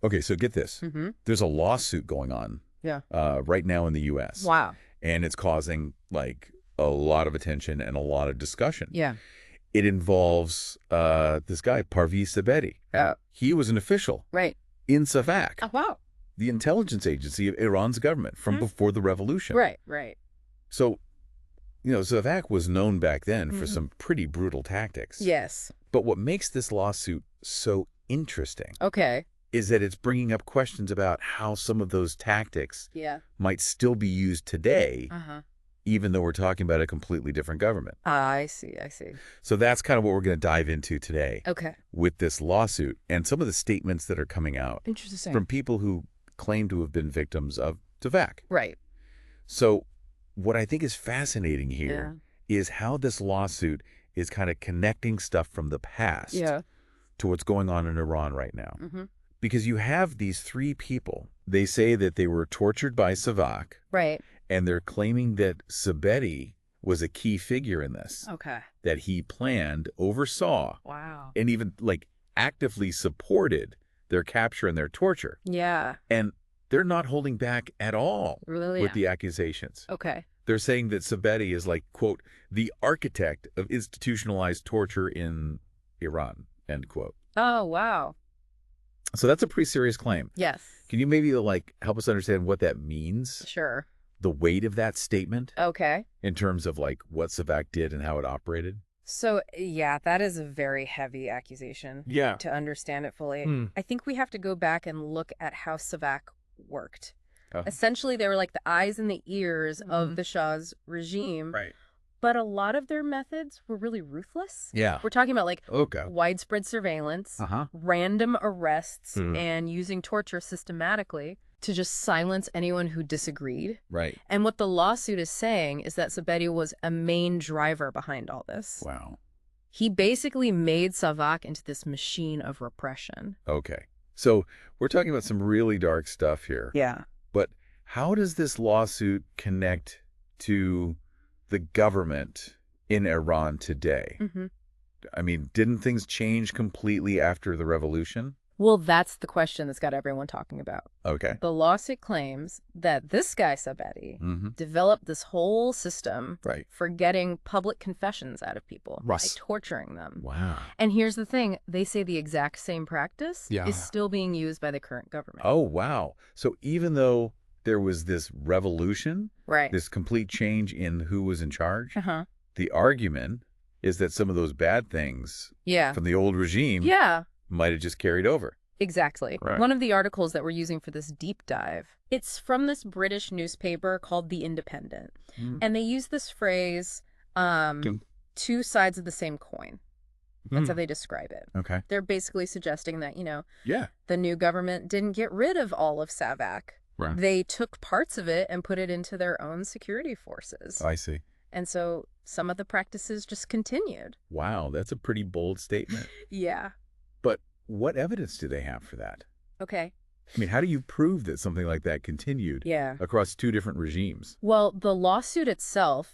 Okay, so get this. There's a lawsuit going on right now in the U.S. Wow. And it's causing, like, a lot of attention and a lot of discussion. Yeah. It involves this guy, Parviz ثابتی. He was an official in SAVAK, Oh, wow. the intelligence agency of Iran's government from before the revolution. Right. So, SAVAK was known back then for some pretty brutal tactics. Yes. But what makes this lawsuit so interesting is that it's bringing up questions about how some of those tactics might still be used today, even though we're talking about a completely different government. I see. So that's kind of what we're going to dive into today with this lawsuit and some of the statements that are coming out from people who claim to have been victims of SAVAK. Right. So what I think is fascinating here is how this lawsuit is kind of connecting stuff from the past to what's going on in Iran right now. Because you have these three people. They say that they were tortured by SAVAK. Right. And they're claiming that ثابتی was a key figure in this. That he planned, oversaw, and even like actively supported their capture and their torture. Yeah. And they're not holding back at all with the accusations. They're saying that ثابتی is like, quote, the architect of institutionalized torture in Iran, end quote. Oh, wow. So that's a pretty serious claim. Yes. Can you maybe like help us understand what that means? Sure. The weight of that statement? Okay. In terms of like what SAVAK did and how it operated? So, yeah, that is a very heavy accusation. Yeah. To understand it fully. I think we have to go back and look at how SAVAK worked. Essentially, they were like the eyes and the ears of the Shah's regime. Right. But a lot of their methods were really ruthless. Yeah. We're talking about like widespread surveillance, random arrests, and using torture systematically to just silence anyone who disagreed. Right. And what the lawsuit is saying is that ثابتی was a main driver behind all this. Wow. He basically made SAVAK into this machine of repression. Okay. So we're talking about some really dark stuff here. Yeah. But how does this lawsuit connect to the government in Iran today? I mean, didn't things change completely after the revolution? Well, that's the question that's got everyone talking about. Okay. The lawsuit claims that this guy, ثابتی, developed this whole system for getting public confessions out of people by torturing them. Wow. And here's the thing. They say the exact same practice is still being used by the current government. Oh, wow. So even though there was this revolution, this complete change in who was in charge, the argument is that some of those bad things from the old regime might have just carried over. Exactly. One of the articles that we're using for this deep dive, it's from this British newspaper called The Independent. And they use this phrase, two sides of the same coin. That's how they describe it. Okay. They're basically suggesting that, the new government didn't get rid of all of SAVAK. Right. They took parts of it and put it into their own security forces. I see. And so some of the practices just continued. Wow, that's a pretty bold statement. Yeah. But what evidence do they have for that? Okay. I mean, how do you prove that something like that continued across two different regimes? Well, the lawsuit itself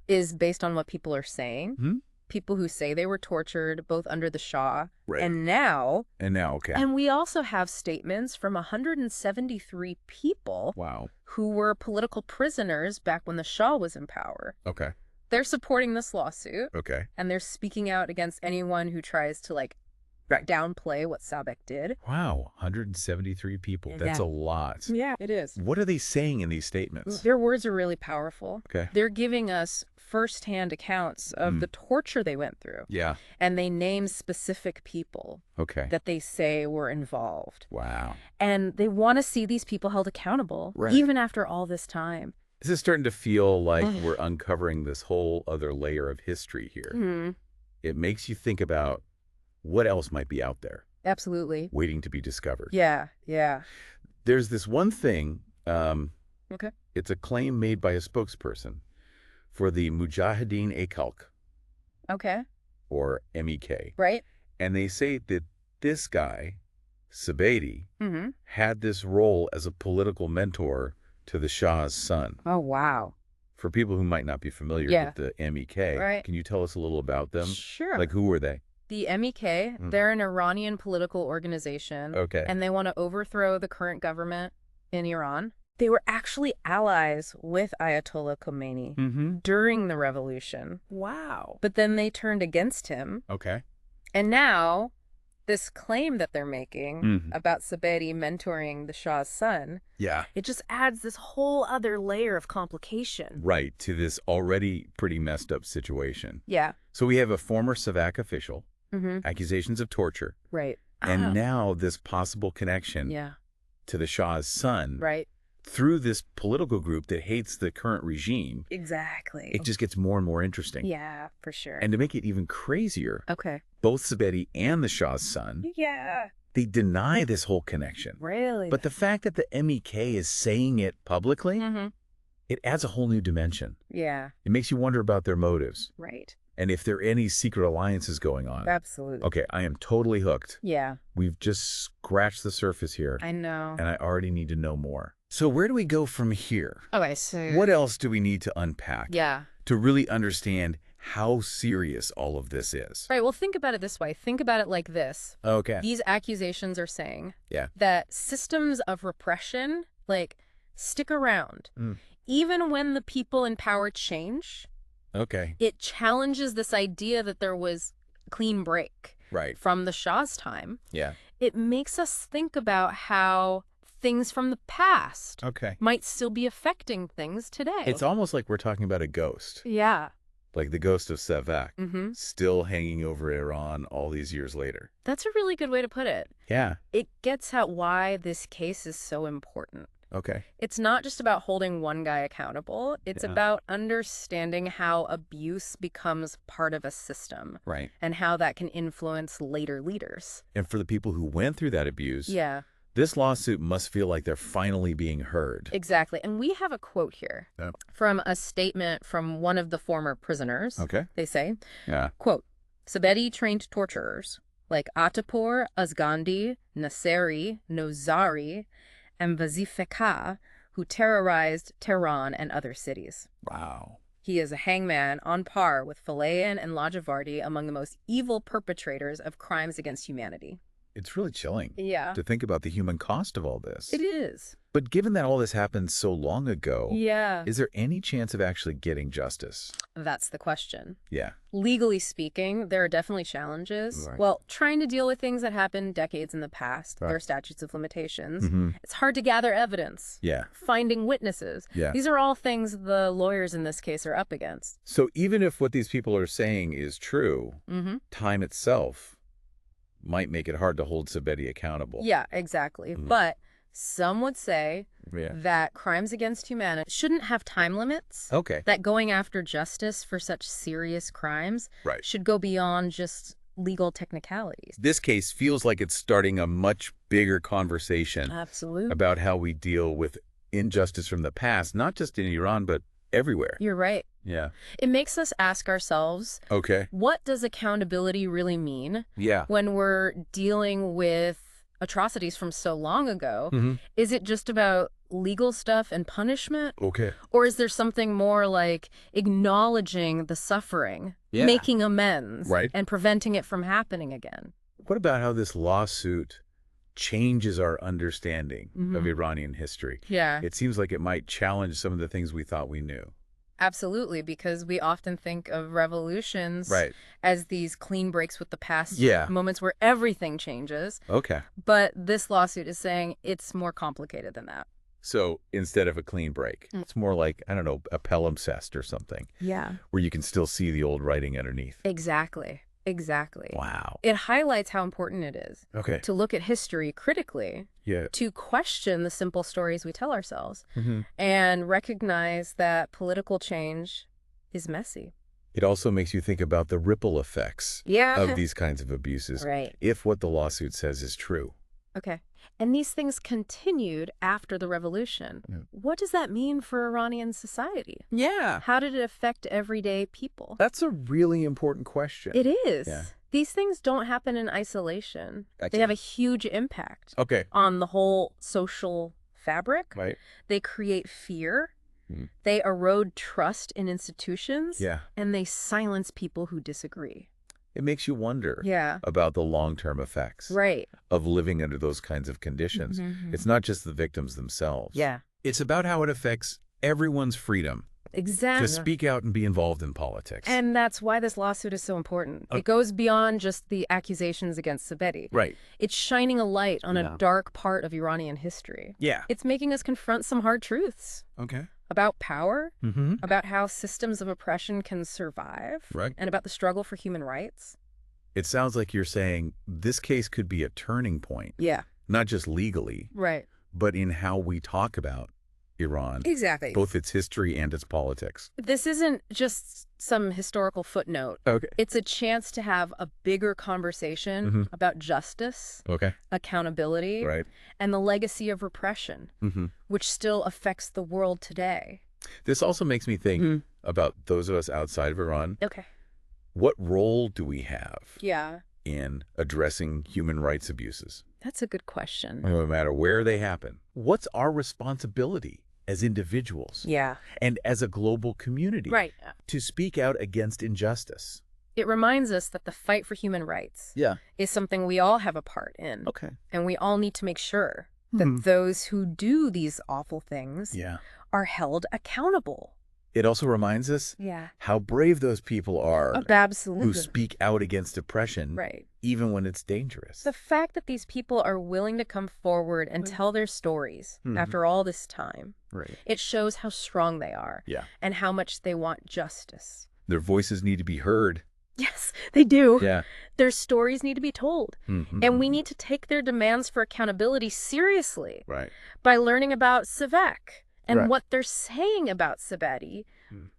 is based on what people are saying. People who say they were tortured both under the Shah and now. And we also have statements from 173 people who were political prisoners back when the Shah was in power. Okay. They're supporting this lawsuit. Okay. And they're speaking out against anyone who tries to downplay what SAVAK did. Wow, 173 people. That's a lot. Yeah, it is. What are they saying in these statements? Their words are really powerful. Okay. They're giving us firsthand accounts of the torture they went through. Yeah. And they name specific people that they say were involved. Wow. And they want to see these people held accountable, even after all this time. This is starting to feel like we're uncovering this whole other layer of history here. It makes you think about what else might be out there. Absolutely. Waiting to be discovered. Yeah, yeah. There's this one thing. It's a claim made by a spokesperson for the Mujahideen Khalq. Okay. Or MEK. Right. And they say that this guy, ثابتی, had this role as a political mentor to the Shah's son. Oh, wow. For people who might not be familiar with the MEK, can you tell us a little about them? Sure. Like, who were they? The MEK, they're an Iranian political organization. Okay. And they want to overthrow the current government in Iran. They were actually allies with Ayatollah Khomeini during the revolution. Wow. But then they turned against him. Okay. And now, this claim that they're making about ثابتی mentoring the Shah's son, it just adds this whole other layer of complication. Right, to this already pretty messed up situation. Yeah. So we have a former SAVAK official, accusations of torture. Right. And now this possible connection to the Shah's son. Right. Through this political group that hates the current regime. Exactly. It just gets more and more interesting. Yeah, for sure. And to make it even crazier, both ثابتی and the Shah's son, they deny this whole connection. Really? But the fact that the MEK is saying it publicly, it adds a whole new dimension. Yeah. It makes you wonder about their motives. Right. And if there are any secret alliances going on. Absolutely. Okay, I am totally hooked. Yeah. We've just scratched the surface here. I know. And I already need to know more. So where do we go from here? Okay, so... What else do we need to unpack? Yeah. To really understand how serious all of this is? Right, well, think about it this way. Think about it like this. Okay. These accusations are saying that systems of repression, like, stick around. Even when the people in power change, it challenges this idea that there was a clean break from the Shah's time. Yeah. It makes us think about how things from the past might still be affecting things today. It's almost like we're talking about a ghost. Yeah. Like the ghost of SAVAK, still hanging over Iran all these years later. That's a really good way to put it. Yeah. It gets at why this case is so important. Okay. It's not just about holding one guy accountable. It's about understanding how abuse becomes part of a system. Right. And how that can influence later leaders. And for the people who went through that abuse, this lawsuit must feel like they're finally being heard. Exactly. And we have a quote here from a statement from one of the former prisoners. Okay. They say, quote, ثابتی trained torturers like Atapor, Azgandi, Nasseri, Nozari, and Vazifeka, who terrorized Tehran and other cities. Wow. He is a hangman on par with Falayan and Lajavardi among the most evil perpetrators of crimes against humanity. It's really chilling to think about the human cost of all this. It is. But given that all this happened so long ago, Yeah. is there any chance of actually getting justice? That's the question. Yeah. Legally speaking, there are definitely challenges. Right. Well, trying to deal with things that happened decades in the past. Right. There are statutes of limitations. Mm-hmm. It's hard to gather evidence. Yeah. Finding witnesses. Yeah. These are all things the lawyers in this case are up against. So even if what these people are saying is true, Mm-hmm. time itself might make it hard to hold ثابتی accountable. Yeah, exactly. Mm-hmm. But some would say Yeah. that crimes against humanity shouldn't have time limits. Okay. That going after justice for such serious crimes Right. should go beyond just legal technicalities. This case feels like it's starting a much bigger conversation Absolutely. about how we deal with injustice from the past, not just in Iran, but everywhere. You're right. Yeah. It makes us ask ourselves, Okay. what does accountability really mean Yeah. when we're dealing with atrocities from so long ago? Mm-hmm. Is it just about legal stuff and punishment? Okay. Or is there something more like acknowledging the suffering, Yeah. making amends, Right. and preventing it from happening again? What about how this lawsuit changes our understanding Mm-hmm. of Iranian history? Yeah, It seems like it might challenge some of the things we thought we knew. absolutely, because we often think of revolutions Right. as these clean breaks with the past, Yeah. moments where everything changes. Okay. But this lawsuit is saying it's more complicated than that. So instead of a clean break, it's more like, I don't know, a palimpsest or something, Yeah. where you can still see the old writing underneath. Exactly. Exactly. Wow. It highlights how important it is Okay. to look at history critically, Yeah. to question the simple stories we tell ourselves, Mm-hmm. and recognize that political change is messy. It also makes you think about the ripple effects of these kinds of abuses, Right. if what the lawsuit says is true. Okay. And these things continued after the revolution. Yeah. What does that mean for Iranian society? Yeah. How did it affect everyday people? That's a really important question. It is. Yeah. These things don't happen in isolation. Gotcha. They have a huge impact Okay. on the whole social fabric. Right. They create fear. Mm. They erode trust in institutions. Yeah. And they silence people who disagree. it makes you wonder Yeah. about the long-term effects Right. of living under those kinds of conditions. It's not just the victims themselves. Yeah. It's about how it affects everyone's freedom Exactly. to speak out and be involved in politics. And that's why this lawsuit is so important. It goes beyond just the accusations against ثابتی. Right. It's shining a light on a dark part of Iranian history. Yeah. It's making us confront some hard truths. Okay. About power, about how systems of oppression can survive, Right. and about the struggle for human rights. It sounds like you're saying this case could be a turning point. Yeah. Not just legally, Right. but in how we talk about Iran. Exactly. Both its history and its politics. This isn't just some historical footnote. Okay. It's a chance to have a bigger conversation about justice, accountability, Right. and the legacy of repression, which still affects the world today. This also makes me think about those of us outside of Iran. Okay. What role do we have Yeah. in addressing human rights abuses? That's a good question. No matter where they happen. What's our responsibility as individuals Yeah. and as a global community Right. to speak out against injustice? It reminds us that the fight for human rights is something we all have a part in. Okay. And we all need to make sure that those who do these awful things are held accountable. It also reminds us how brave those people are Absolutely. who speak out against oppression, Right. even when it's dangerous. The fact that these people are willing to come forward and tell their stories after all this time, Right. it shows how strong they are and how much they want justice. Their voices need to be heard. Yes, they do. Yeah. Their stories need to be told. And we need to take their demands for accountability seriously Right. by learning about SAVAK and Right. what they're saying about ثابتی.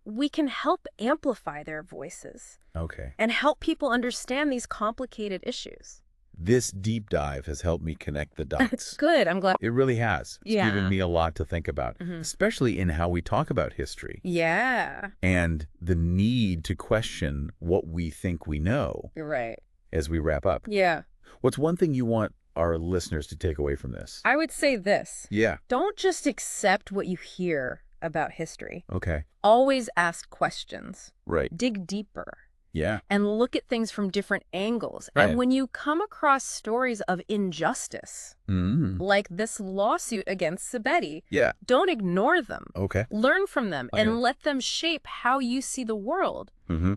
We can help amplify their voices Okay. and help people understand these complicated issues. This deep dive has helped me connect the dots. Good. I'm glad. It really has. It's Yeah. given me a lot to think about, especially in how we talk about history Yeah. and the need to question what we think we know You're right. as we wrap up. Yeah. What's one thing you want our listeners to take away from this? I would say this. Yeah. Don't just accept what you hear about history. Okay. Always ask questions. Right. Dig deeper. Yeah. And look at things from different angles. Right. And when you come across stories of injustice, like this lawsuit against ثابتی, don't ignore them. Okay. Learn from them and let them shape how you see the world.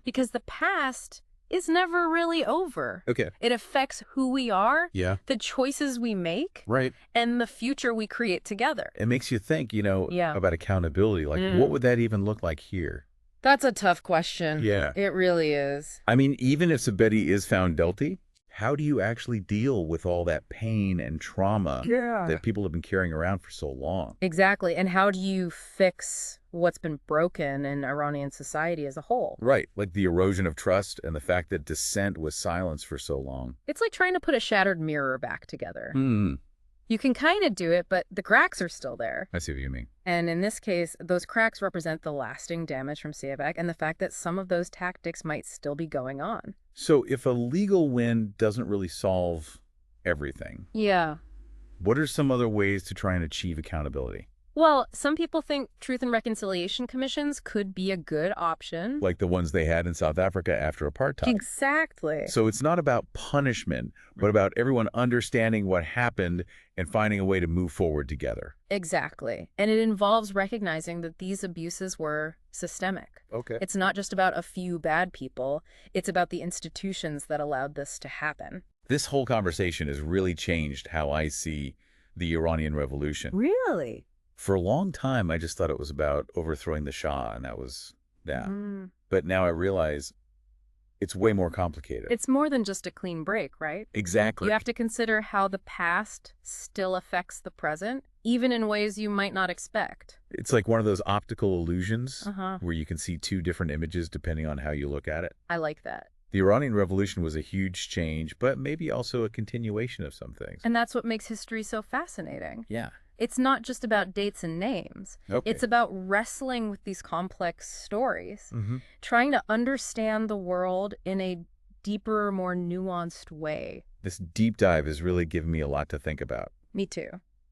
Because the past is never really over. Okay. It affects who we are, Yeah. the choices we make, Right. and the future we create together. It makes you think, about accountability. Like, what would that even look like here? That's a tough question. Yeah. It really is. I mean, even if ثابتی is found guilty, how do you actually deal with all that pain and trauma that people have been carrying around for so long? Exactly. And how do you fix what's been broken in Iranian society as a whole? Right. Like the erosion of trust and the fact that dissent was silenced for so long. It's like trying to put a shattered mirror back together. You can kind of do it, but the cracks are still there. I see what you mean. And in this case, those cracks represent the lasting damage from SAVAK and the fact that some of those tactics might still be going on. So if a legal win doesn't really solve everything, what are some other ways to try and achieve accountability? Well, some people think truth and reconciliation commissions could be a good option. Like the ones they had in South Africa after apartheid. Exactly. So it's not about punishment, but about everyone understanding what happened and finding a way to move forward together. Exactly. And it involves recognizing that these abuses were systemic. Okay. It's not just about a few bad people. It's about the institutions that allowed this to happen. This whole conversation has really changed how I see the Iranian Revolution. Really? For a long time, I just thought it was about overthrowing the Shah, and that was that. But now I realize it's way more complicated. It's more than just a clean break, right? Exactly. You have to consider how the past still affects the present, even in ways you might not expect. It's like one of those optical illusions where you can see two different images depending on how you look at it. I like that. The Iranian Revolution was a huge change, but maybe also a continuation of some things. And that's what makes history so fascinating. Yeah. It's not just about dates and names. Okay. It's about wrestling with these complex stories, trying to understand the world in a deeper, more nuanced way. This deep dive has really given me a lot to think about. Me too.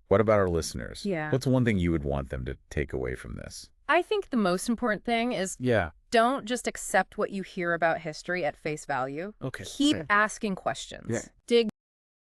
What about our listeners? Yeah. What's one thing you would want them to take away from this? I think the most important thing is don't just accept what you hear about history at face value. Okay. Keep asking questions. Dig